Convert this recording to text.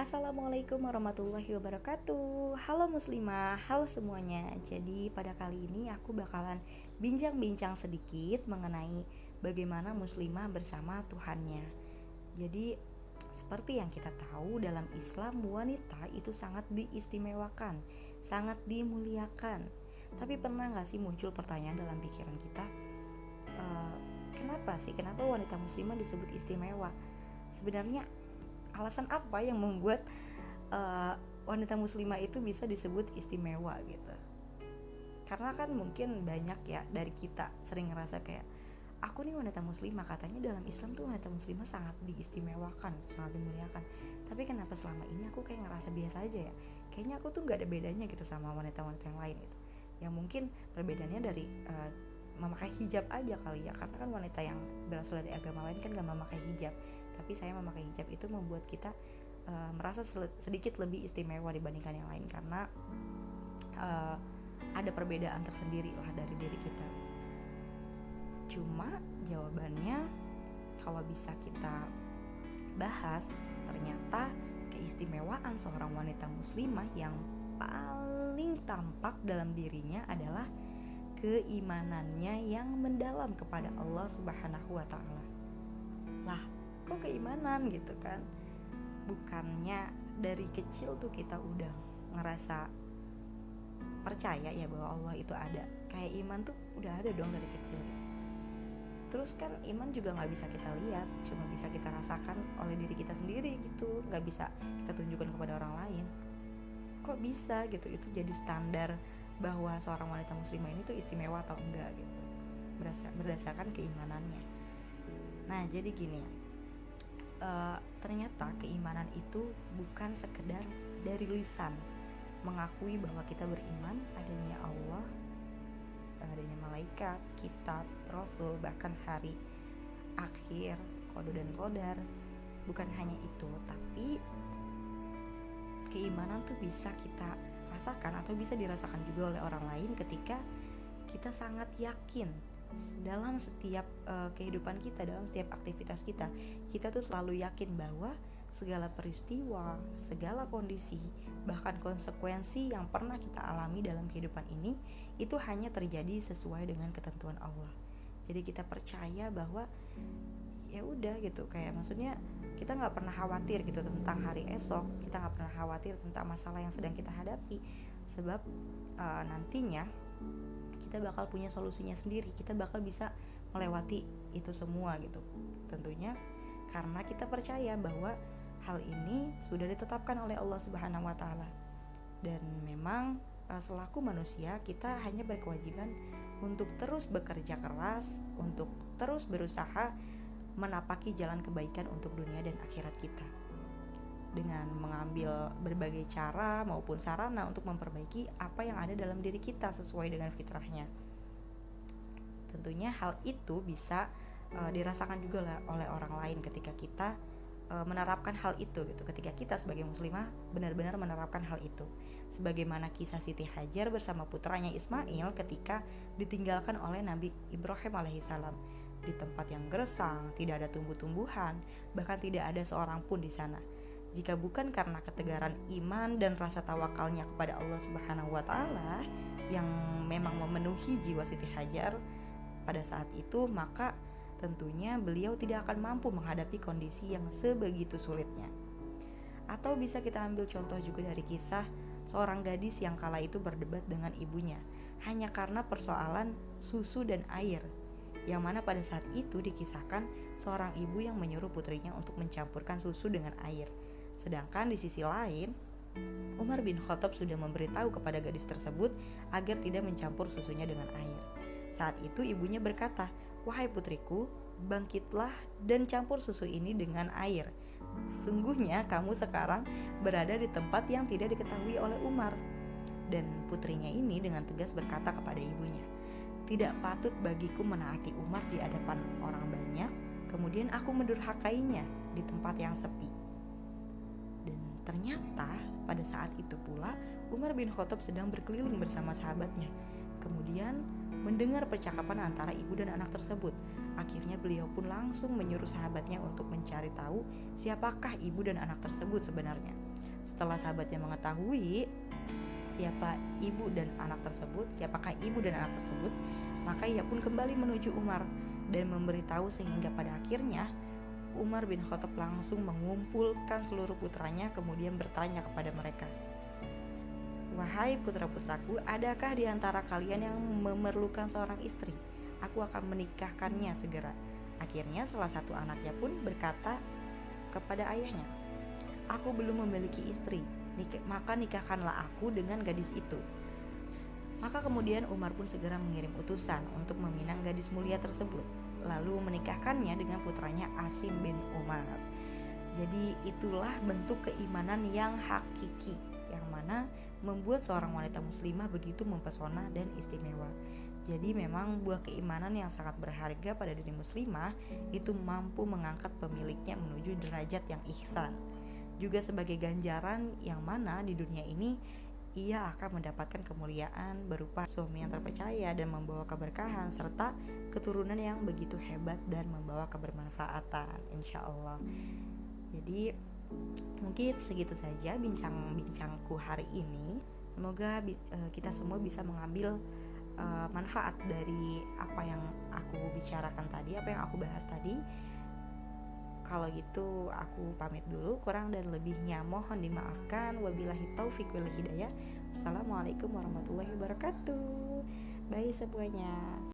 Assalamualaikum warahmatullahi wabarakatuh. Halo muslimah, halo semuanya. Jadi pada kali ini aku bakalan bincang-bincang sedikit mengenai bagaimana muslimah bersama Tuhannya. Jadi seperti yang kita tahu dalam Islam, wanita itu sangat diistimewakan, sangat dimuliakan. Tapi pernah gak sih muncul pertanyaan dalam pikiran kita, kenapa wanita muslimah disebut istimewa? Sebenarnya alasan apa yang membuat wanita muslimah itu bisa disebut istimewa gitu? Karena kan mungkin banyak ya dari kita sering ngerasa kayak, aku nih wanita muslimah, katanya dalam Islam tuh wanita muslimah sangat diistimewakan, sangat dimuliakan. Tapi kenapa selama ini aku kayak ngerasa biasa aja ya? Kayaknya aku tuh gak ada bedanya gitu sama wanita-wanita yang lain gitu. Yang mungkin perbedaannya dari memakai hijab aja kali ya, karena kan wanita yang berasal dari agama lain kan gak memakai hijab, tapi saya memakai hijab itu membuat kita merasa sedikit lebih istimewa dibandingkan yang lain, karena ada perbedaan tersendiri lah dari diri kita. Cuma jawabannya kalau bisa kita bahas, ternyata keistimewaan seorang wanita muslimah yang paling tampak dalam dirinya adalah keimanannya yang mendalam kepada Allah Subhanahu wa Ta'ala. Lah, kok keimanan gitu kan? Bukannya dari kecil tuh kita udah ngerasa percaya ya bahwa Allah itu ada? Kayak iman tuh udah ada dong dari kecil gitu. Terus kan iman juga gak bisa kita lihat, cuma bisa kita rasakan oleh diri kita sendiri gitu, gak bisa kita tunjukkan kepada orang lain. Kok bisa gitu, itu jadi standar bahwa seorang wanita muslimah ini tuh istimewa atau enggak gitu, berdasarkan keimanannya. Nah jadi gini, ternyata keimanan itu bukan sekedar dari lisan, mengakui bahwa kita beriman adanya Allah, adanya malaikat, kitab, rasul, bahkan hari akhir, qada dan qadar. Bukan hanya itu, tapi keimanan tuh bisa kita rasakan atau bisa dirasakan juga oleh orang lain ketika kita sangat yakin dalam setiap kehidupan kita, dalam setiap aktivitas kita. Kita tuh selalu yakin bahwa segala peristiwa, segala kondisi, bahkan konsekuensi yang pernah kita alami dalam kehidupan ini itu hanya terjadi sesuai dengan ketentuan Allah. Jadi kita percaya bahwa ya udah gitu, kayak maksudnya kita nggak pernah khawatir gitu tentang hari esok, kita nggak pernah khawatir tentang masalah yang sedang kita hadapi, sebab nantinya kita bakal punya solusinya sendiri, kita bakal bisa melewati itu semua gitu. Tentunya karena kita percaya bahwa hal ini sudah ditetapkan oleh Allah Subhanahu wa Ta'ala. Dan memang selaku manusia kita hanya berkewajiban untuk terus bekerja keras, untuk terus berusaha menapaki jalan kebaikan untuk dunia dan akhirat kita, dengan mengambil berbagai cara maupun sarana untuk memperbaiki apa yang ada dalam diri kita sesuai dengan fitrahnya. Tentunya hal itu bisa dirasakan juga oleh orang lain ketika kita menerapkan hal itu gitu, ketika kita sebagai muslimah benar-benar menerapkan hal itu. Sebagaimana kisah Siti Hajar bersama putranya Ismail ketika ditinggalkan oleh Nabi Ibrahim alaihissalam di tempat yang gersang, tidak ada tumbuh-tumbuhan, bahkan tidak ada seorang pun di sana. Jika bukan karena ketegaran iman dan rasa tawakalnya kepada Allah Subhanahu wa Ta'ala yang memang memenuhi jiwa Siti Hajar pada saat itu, maka tentunya beliau tidak akan mampu menghadapi kondisi yang sebegitu sulitnya. Atau bisa kita ambil contoh juga dari kisah seorang gadis yang kala itu berdebat dengan ibunya hanya karena persoalan susu dan air, yang mana pada saat itu dikisahkan seorang ibu yang menyuruh putrinya untuk mencampurkan susu dengan air. Sedangkan di sisi lain, Umar bin Khattab sudah memberitahu kepada gadis tersebut agar tidak mencampur susunya dengan air. Saat itu ibunya berkata, "Wahai putriku, bangkitlah dan campur susu ini dengan air. Sungguhnya kamu sekarang berada di tempat yang tidak diketahui oleh Umar." Dan putrinya ini dengan tegas berkata kepada ibunya, "Tidak patut bagiku menaati Umar di hadapan orang banyak, kemudian aku mendurhakainya di tempat yang sepi." Dan ternyata pada saat itu pula Umar bin Khattab sedang berkeliling bersama sahabatnya. Kemudian mendengar percakapan antara ibu dan anak tersebut. Akhirnya beliau pun langsung menyuruh sahabatnya untuk mencari tahu siapakah ibu dan anak tersebut sebenarnya. Setelah sahabatnya mengetahui siapakah ibu dan anak tersebut, maka ia pun kembali menuju Umar dan memberitahu, sehingga pada akhirnya Umar bin Khattab langsung mengumpulkan seluruh putranya kemudian bertanya kepada mereka, "Wahai putra-putraku, adakah di antara kalian yang memerlukan seorang istri? Aku akan menikahkannya segera." Akhirnya salah satu anaknya pun berkata kepada ayahnya, "Aku belum memiliki istri, maka nikahkanlah aku dengan gadis itu." Maka kemudian Umar pun segera mengirim utusan untuk meminang gadis mulia tersebut, lalu menikahkannya dengan putranya Asim bin Umar. Jadi itulah bentuk keimanan yang hakiki, yang mana membuat seorang wanita muslimah begitu mempesona dan istimewa. Jadi memang buah keimanan yang sangat berharga pada diri muslimah itu mampu mengangkat pemiliknya menuju derajat yang ihsan. Juga sebagai ganjaran yang mana di dunia ini ia akan mendapatkan kemuliaan berupa suami yang terpercaya dan membawa keberkahan, serta keturunan yang begitu hebat dan membawa kebermanfaatan, insya Allah. Jadi mungkin segitu saja bincang-bincangku hari ini. Semoga kita semua bisa mengambil manfaat dari apa yang aku bicarakan tadi, apa yang aku bahas tadi. Kalau gitu aku pamit dulu, kurang dan lebihnya mohon dimaafkan. Wabillahi taufiq wal hidayah. Assalamualaikum warahmatullahi wabarakatuh. Bye semuanya.